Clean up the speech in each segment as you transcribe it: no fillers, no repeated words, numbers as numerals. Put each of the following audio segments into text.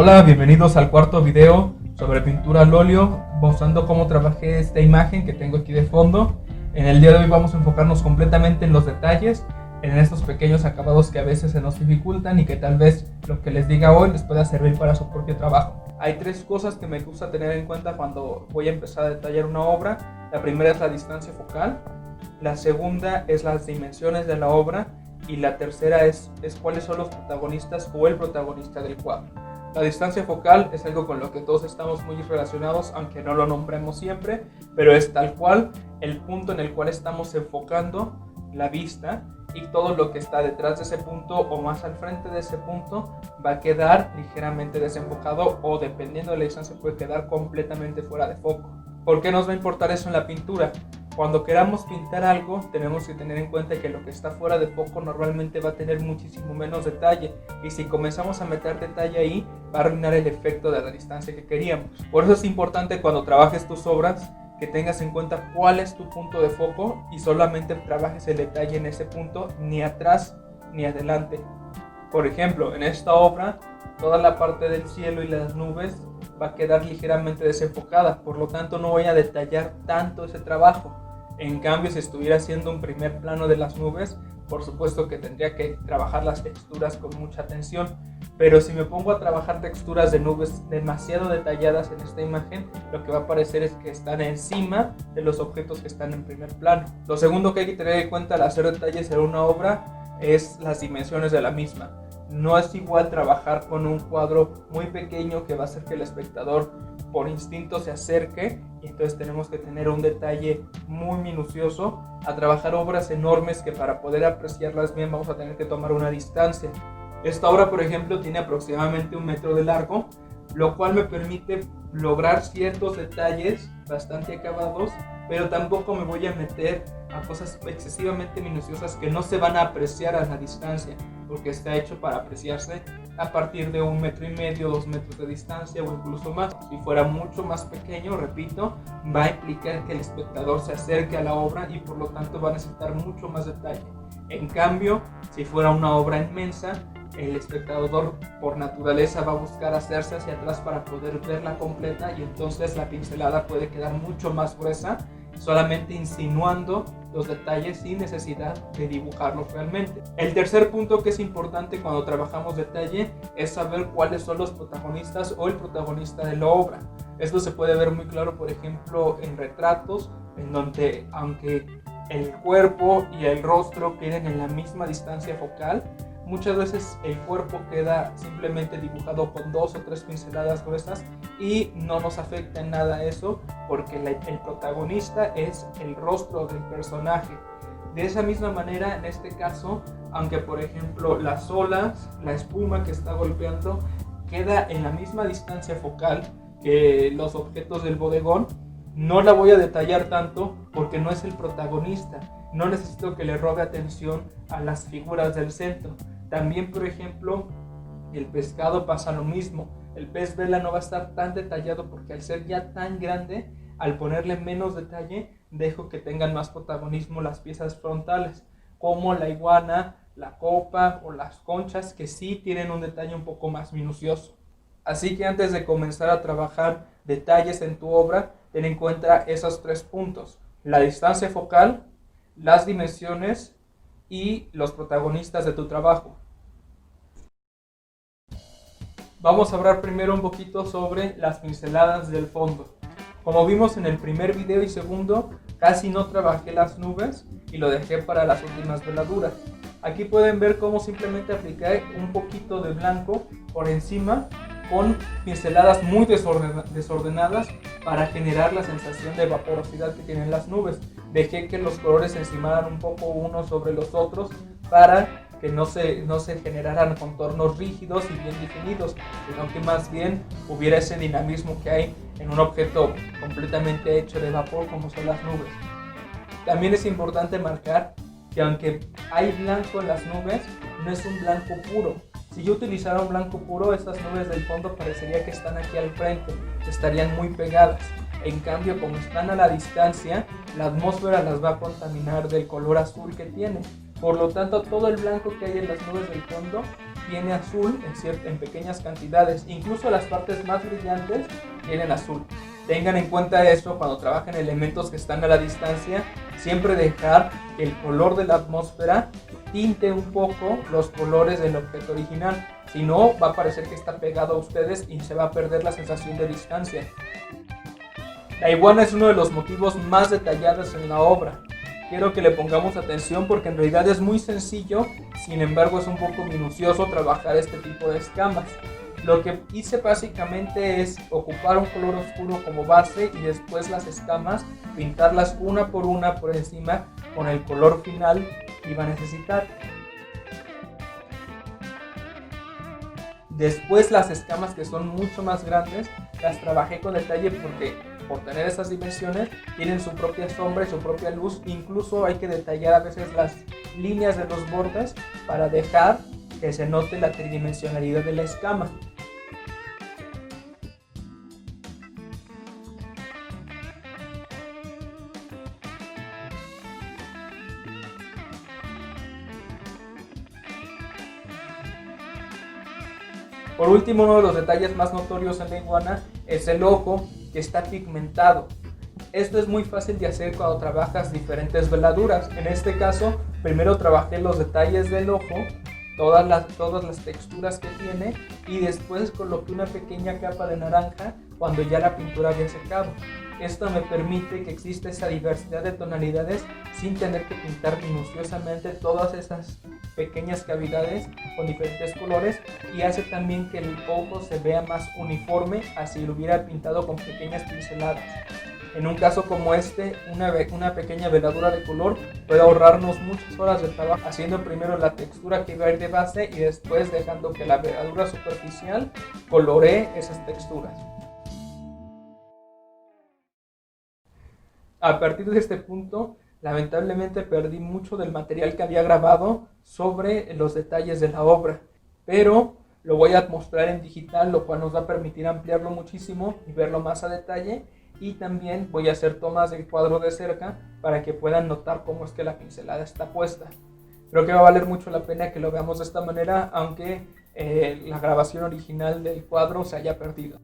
Hola, bienvenidos al cuarto video sobre pintura al óleo, mostrando cómo trabajé esta imagen que tengo aquí de fondo. En el día de hoy vamos a enfocarnos completamente en los detalles, en estos pequeños acabados que a veces se nos dificultan y que tal vez lo que les diga hoy les pueda servir para su propio trabajo. Hay tres cosas que me gusta tener en cuenta cuando voy a empezar a detallar una obra. La primera es la distancia focal, la segunda es las dimensiones de la obra y la tercera es cuáles son los protagonistas o el protagonista del cuadro. La distancia focal es algo con lo que todos estamos muy relacionados, aunque no lo nombremos siempre, pero es tal cual el punto en el cual estamos enfocando la vista, y todo lo que está detrás de ese punto o más al frente de ese punto va a quedar ligeramente desenfocado, o dependiendo de la distancia puede quedar completamente fuera de foco. ¿Por qué nos va a importar eso en la pintura? Cuando queramos pintar algo, tenemos que tener en cuenta que lo que está fuera de foco normalmente va a tener muchísimo menos detalle, y si comenzamos a meter detalle ahí, va a arruinar el efecto de la distancia que queríamos. Por eso es importante cuando trabajes tus obras que tengas en cuenta cuál es tu punto de foco y solamente trabajes el detalle en ese punto, ni atrás ni adelante. Por ejemplo, en esta obra, toda la parte del cielo y las nubes va a quedar ligeramente desenfocada, por lo tanto no voy a detallar tanto ese trabajo. En cambio, si estuviera haciendo un primer plano de las nubes, por supuesto que tendría que trabajar las texturas con mucha atención, pero si me pongo a trabajar texturas de nubes demasiado detalladas en esta imagen, lo que va a parecer es que están encima de los objetos que están en primer plano. Lo segundo que hay que tener en cuenta al hacer detalles en una obra es las dimensiones de la misma. No es igual trabajar con un cuadro muy pequeño que va a hacer que el espectador por instinto se acerque, y entonces tenemos que tener un detalle muy minucioso, a trabajar obras enormes que para poder apreciarlas bien vamos a tener que tomar una distancia. Esta obra, por ejemplo, tiene aproximadamente 1 metro de largo, lo cual me permite lograr ciertos detalles bastante acabados, pero tampoco me voy a meter a cosas excesivamente minuciosas que no se van a apreciar a la distancia, porque está hecho para apreciarse a partir de 1,5 metros, 2 metros de distancia o incluso más. Si fuera mucho más pequeño, repito, va a implicar que el espectador se acerque a la obra y por lo tanto va a necesitar mucho más detalle. En cambio, si fuera una obra inmensa, el espectador por naturaleza va a buscar hacerse hacia atrás para poder verla completa, y entonces la pincelada puede quedar mucho más gruesa, solamente insinuando los detalles sin necesidad de dibujarlos realmente. El tercer punto que es importante cuando trabajamos detalle es saber cuáles son los protagonistas o el protagonista de la obra. Esto se puede ver muy claro, por ejemplo, en retratos, en donde aunque el cuerpo y el rostro queden en la misma distancia focal, muchas veces el cuerpo queda simplemente dibujado con 2 o 3 pinceladas gruesas y no nos afecta en nada eso, porque el protagonista es el rostro del personaje. De esa misma manera, en este caso, aunque por ejemplo las olas, la espuma que está golpeando queda en la misma distancia focal que los objetos del bodegón, no la voy a detallar tanto porque no es el protagonista. No necesito que le robe atención a las figuras del centro. También, por ejemplo, el pescado pasa lo mismo. El pez vela no va a estar tan detallado porque al ser ya tan grande, al ponerle menos detalle, dejo que tengan más protagonismo las piezas frontales, como la iguana, la copa o las conchas, que sí tienen un detalle un poco más minucioso. Así que antes de comenzar a trabajar detalles en tu obra, ten en cuenta esos 3 puntos: la distancia focal, las dimensiones y los protagonistas de tu trabajo. Vamos a hablar primero un poquito sobre las pinceladas del fondo. Como vimos en el primer video y segundo, casi no trabajé las nubes y lo dejé para las últimas veladuras. Aquí pueden ver cómo simplemente apliqué un poquito de blanco por encima con pinceladas muy desordenadas para generar la sensación de vaporosidad que tienen las nubes. Dejé que los colores se encimaran un poco unos sobre los otros para que no se generaran contornos rígidos y bien definidos, sino que más bien hubiera ese dinamismo que hay en un objeto completamente hecho de vapor como son las nubes. También es importante marcar que aunque hay blanco en las nubes, no es un blanco puro. Si yo utilizara un blanco puro, estas nubes del fondo parecería que están aquí al frente, estarían muy pegadas. En cambio, como están a la distancia, la atmósfera las va a contaminar del color azul que tiene. Por lo tanto, todo el blanco que hay en las nubes del fondo tiene azul en pequeñas cantidades, incluso las partes más brillantes tienen azul. Tengan en cuenta eso cuando trabajen elementos que están a la distancia, siempre dejar que el color de la atmósfera tinte un poco los colores del objeto original, si no va a parecer que está pegado a ustedes y se va a perder la sensación de distancia. La iguana es uno de los motivos más detallados en la obra. Quiero que le pongamos atención porque en realidad es muy sencillo, sin embargo es un poco minucioso trabajar este tipo de escamas. Lo que hice básicamente es ocupar un color oscuro como base y después las escamas pintarlas una por encima con el color final que iba a necesitar. Después las escamas, que son mucho más grandes, las trabajé con detalle porque por tener esas dimensiones tienen su propia sombra y su propia luz. Incluso hay que detallar a veces las líneas de los bordes para dejar que se note la tridimensionalidad de la escama. Por último, uno de los detalles más notorios en la iguana es el ojo, que está pigmentado. Esto es muy fácil de hacer cuando trabajas diferentes veladuras. En este caso, primero trabajé los detalles del ojo, todas las texturas que tiene, y después coloqué una pequeña capa de naranja cuando ya la pintura había secado. Esto me permite que exista esa diversidad de tonalidades sin tener que pintar minuciosamente todas esas pequeñas cavidades con diferentes colores, y hace también que el ojo se vea más uniforme a si lo hubiera pintado con pequeñas pinceladas. En un caso como este, una pequeña veladura de color puede ahorrarnos muchas horas de trabajo, haciendo primero la textura que va a ir de base y después dejando que la veladura superficial coloree esas texturas. A partir de este punto, lamentablemente perdí mucho del material que había grabado sobre los detalles de la obra, pero lo voy a mostrar en digital, lo cual nos va a permitir ampliarlo muchísimo y verlo más a detalle, y también voy a hacer tomas del cuadro de cerca para que puedan notar cómo es que la pincelada está puesta. Creo que va a valer mucho la pena que lo veamos de esta manera, aunque la grabación original del cuadro se haya perdido.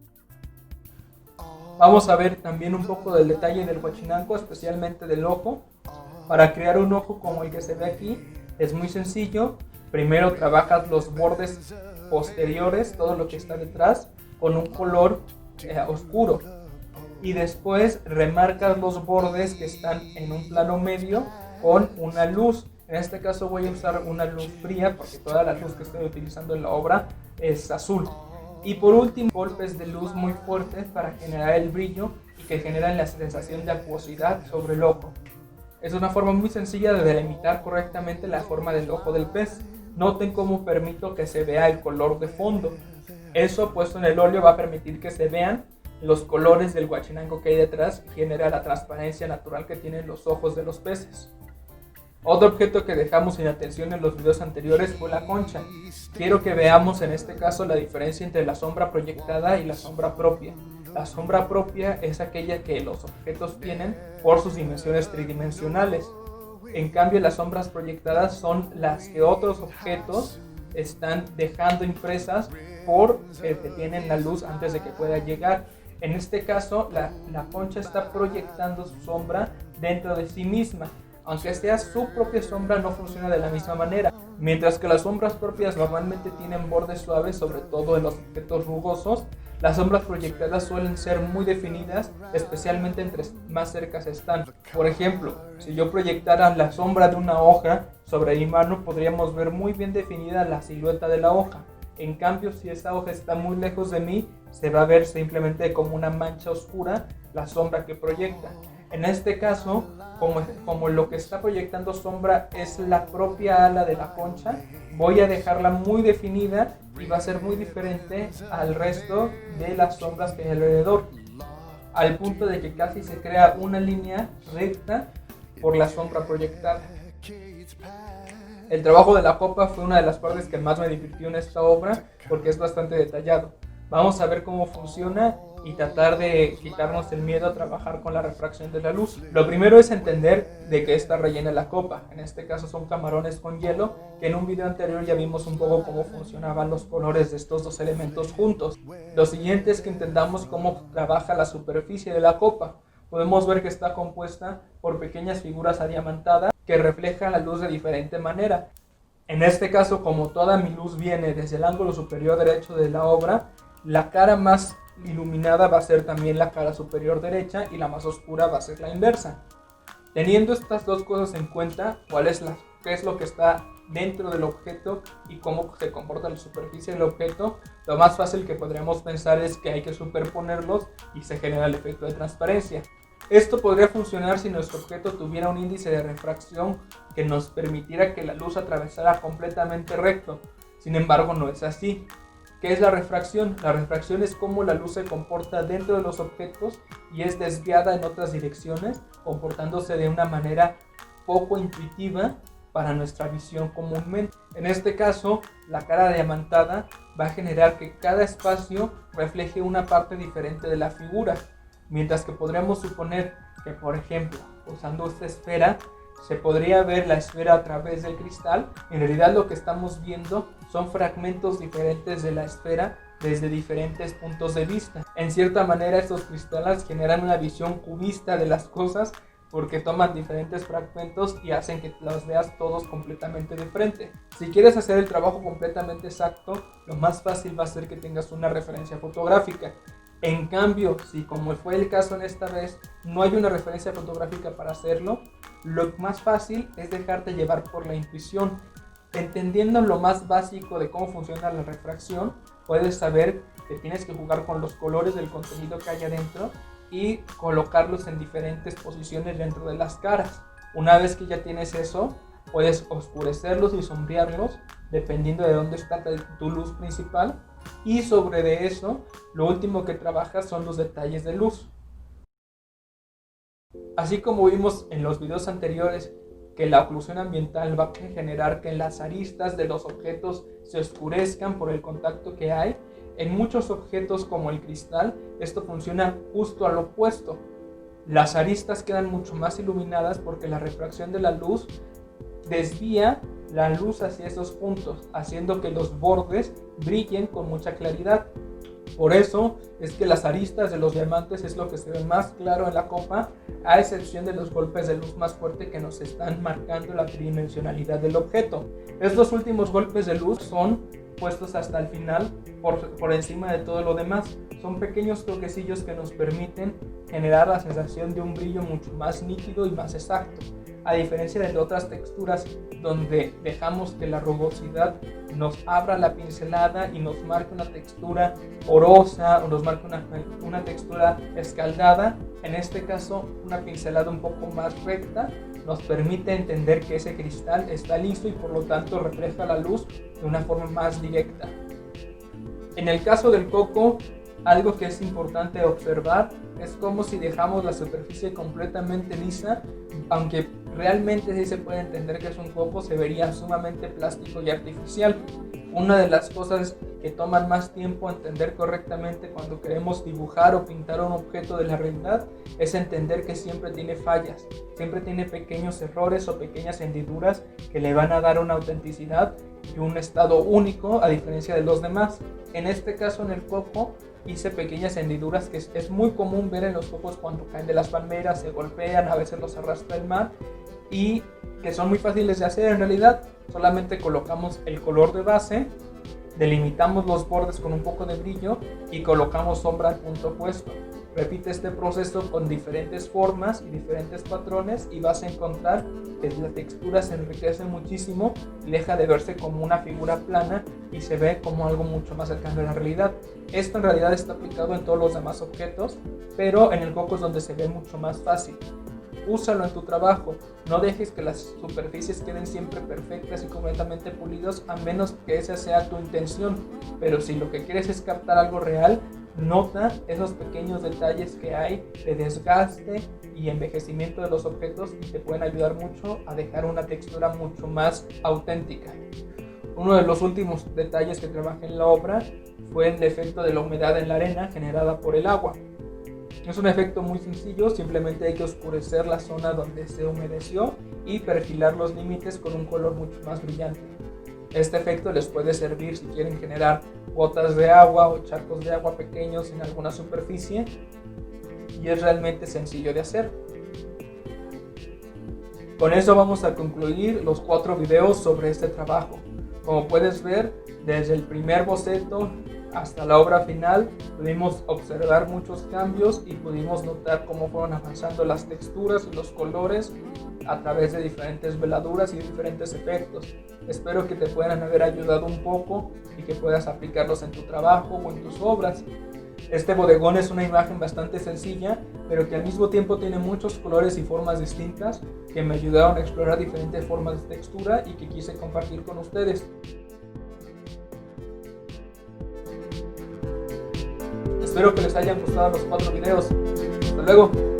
Vamos a ver también un poco del detalle del Huachinanco, especialmente del ojo. Para crear un ojo como el que se ve aquí es muy sencillo. Primero trabajas los bordes posteriores, todo lo que está detrás, con un color oscuro, y después remarcas los bordes que están en un plano medio con una luz. En este caso voy a usar una luz fría porque toda la luz que estoy utilizando en la obra es azul. Y por último, golpes de luz muy fuertes para generar el brillo y que generan la sensación de acuosidad sobre el ojo. Es una forma muy sencilla de delimitar correctamente la forma del ojo del pez. Noten cómo permito que se vea el color de fondo. Eso puesto en el óleo va a permitir que se vean los colores del Huachinanco que hay detrás y genera la transparencia natural que tienen los ojos de los peces. Otro objeto que dejamos sin atención en los videos anteriores fue la concha. Quiero que veamos en este caso la diferencia entre la sombra proyectada y la sombra propia. La sombra propia es aquella que los objetos tienen por sus dimensiones tridimensionales. En cambio, las sombras proyectadas son las que otros objetos están dejando impresas por que tienen la luz antes de que pueda llegar. En este caso, la concha está proyectando su sombra dentro de sí misma. Aunque sea su propia sombra, no funciona de la misma manera. Mientras que las sombras propias normalmente tienen bordes suaves, sobre todo en los objetos rugosos, las sombras proyectadas suelen ser muy definidas, especialmente entre más cercas están. Por ejemplo, si yo proyectara la sombra de una hoja sobre mi mano, podríamos ver muy bien definida la silueta de la hoja. En cambio, si esta hoja está muy lejos de mí, se va a ver simplemente como una mancha oscura la sombra que proyecta. En este caso, como lo que está proyectando sombra es la propia ala de la concha, voy a dejarla muy definida y va a ser muy diferente al resto de las sombras que hay alrededor, al punto de que casi se crea una línea recta por la sombra proyectada. El trabajo de la copa fue una de las partes que más me divirtió en esta obra porque es bastante detallado. Vamos a ver cómo funciona y tratar de quitarnos el miedo a trabajar con la refracción de la luz. Lo primero es entender de qué está rellena la copa. En este caso son camarones con hielo, que en un video anterior ya vimos un poco cómo funcionaban los colores de estos dos elementos juntos. Lo siguiente es que entendamos cómo trabaja la superficie de la copa. Podemos ver que está compuesta por pequeñas figuras adiamantadas que reflejan la luz de diferente manera. En este caso, como toda mi luz viene desde el ángulo superior derecho de la obra, la cara más iluminada va a ser también la cara superior derecha y la más oscura va a ser la inversa. Teniendo estas dos cosas en cuenta, qué es lo que está dentro del objeto y cómo se comporta la superficie del objeto, lo más fácil que podríamos pensar es que hay que superponerlos y se genera el efecto de transparencia. Esto podría funcionar si nuestro objeto tuviera un índice de refracción que nos permitiera que la luz atravesara completamente recto. Sin embargo, no es así. ¿Qué es la refracción? La refracción es cómo la luz se comporta dentro de los objetos y es desviada en otras direcciones, comportándose de una manera poco intuitiva para nuestra visión comúnmente. En este caso, la cara diamantada va a generar que cada espacio refleje una parte diferente de la figura, mientras que podríamos suponer que, por ejemplo, usando esta esfera, se podría ver la esfera a través del cristal. En realidad lo que estamos viendo son fragmentos diferentes de la esfera desde diferentes puntos de vista. En cierta manera estos cristales generan una visión cubista de las cosas porque toman diferentes fragmentos y hacen que los veas todos completamente de frente. Si quieres hacer el trabajo completamente exacto, lo más fácil va a ser que tengas una referencia fotográfica. En cambio, si como fue el caso en esta vez, no hay una referencia fotográfica para hacerlo, lo más fácil es dejarte llevar por la intuición. Entendiendo lo más básico de cómo funciona la refracción, puedes saber que tienes que jugar con los colores del contenido que hay adentro y colocarlos en diferentes posiciones dentro de las caras. Una vez que ya tienes eso, puedes oscurecerlos y sombrearlos dependiendo de dónde está tu luz principal. Y sobre de eso, lo último que trabajas son los detalles de luz. Así como vimos en los videos anteriores que la oclusión ambiental va a generar que las aristas de los objetos se oscurezcan por el contacto que hay, en muchos objetos como el cristal, esto funciona justo al opuesto. Las aristas quedan mucho más iluminadas porque la refracción de la luz desvía la luz hacia esos puntos, haciendo que los bordes brillen con mucha claridad. Por eso es que las aristas de los diamantes es lo que se ve más claro en la copa, a excepción de los golpes de luz más fuerte que nos están marcando la tridimensionalidad del objeto. Estos últimos golpes de luz son puestos hasta el final por encima de todo lo demás. Son pequeños toquecillos que nos permiten generar la sensación de un brillo mucho más nítido y más exacto. A diferencia de otras texturas donde dejamos que la rugosidad nos abra la pincelada y nos marque una textura porosa o nos marque una textura escaldada, en este caso una pincelada un poco más recta nos permite entender que ese cristal está listo y por lo tanto refleja la luz de una forma más directa. En el caso del coco, algo que es importante observar es como si dejamos la superficie completamente lisa, aunque realmente sí se puede entender que es un coco, se vería sumamente plástico y artificial. Una de las cosas que toman más tiempo entender correctamente cuando queremos dibujar o pintar un objeto de la realidad es entender que siempre tiene fallas, siempre tiene pequeños errores o pequeñas hendiduras que le van a dar una autenticidad y un estado único a diferencia de los demás. En este caso, en el coco, hice pequeñas hendiduras que es muy común ver en los cocos cuando caen de las palmeras, se golpean, a veces los arrastra el mar y que son muy fáciles de hacer en realidad. Solamente colocamos el color de base, delimitamos los bordes con un poco de brillo y colocamos sombra al punto opuesto. Repite este proceso con diferentes formas y diferentes patrones y vas a encontrar que la textura se enriquece muchísimo y deja de verse como una figura plana y se ve como algo mucho más cercano a la realidad. Esto en realidad está aplicado en todos los demás objetos, pero en el coco es donde se ve mucho más fácil. Úsalo en tu trabajo, no dejes que las superficies queden siempre perfectas y completamente pulidas a menos que esa sea tu intención, pero si lo que quieres es captar algo real, nota esos pequeños detalles que hay de desgaste y envejecimiento de los objetos y te pueden ayudar mucho a dejar una textura mucho más auténtica. Uno de los últimos detalles que trabajé en la obra fue el efecto de la humedad en la arena generada por el agua. Es un efecto muy sencillo, simplemente hay que oscurecer la zona donde se humedeció y perfilar los límites con un color mucho más brillante. Este efecto les puede servir si quieren generar gotas de agua o charcos de agua pequeños en alguna superficie, y es realmente sencillo de hacer. Con eso vamos a concluir los 4 videos sobre este trabajo. Como puedes ver, desde el primer boceto hasta la obra final pudimos observar muchos cambios y pudimos notar cómo fueron avanzando las texturas y los colores a través de diferentes veladuras y diferentes efectos. Espero que te puedan haber ayudado un poco y que puedas aplicarlos en tu trabajo o en tus obras. Este bodegón es una imagen bastante sencilla, pero que al mismo tiempo tiene muchos colores y formas distintas que me ayudaron a explorar diferentes formas de textura y que quise compartir con ustedes. Espero que les hayan gustado los 4 videos. Hasta luego.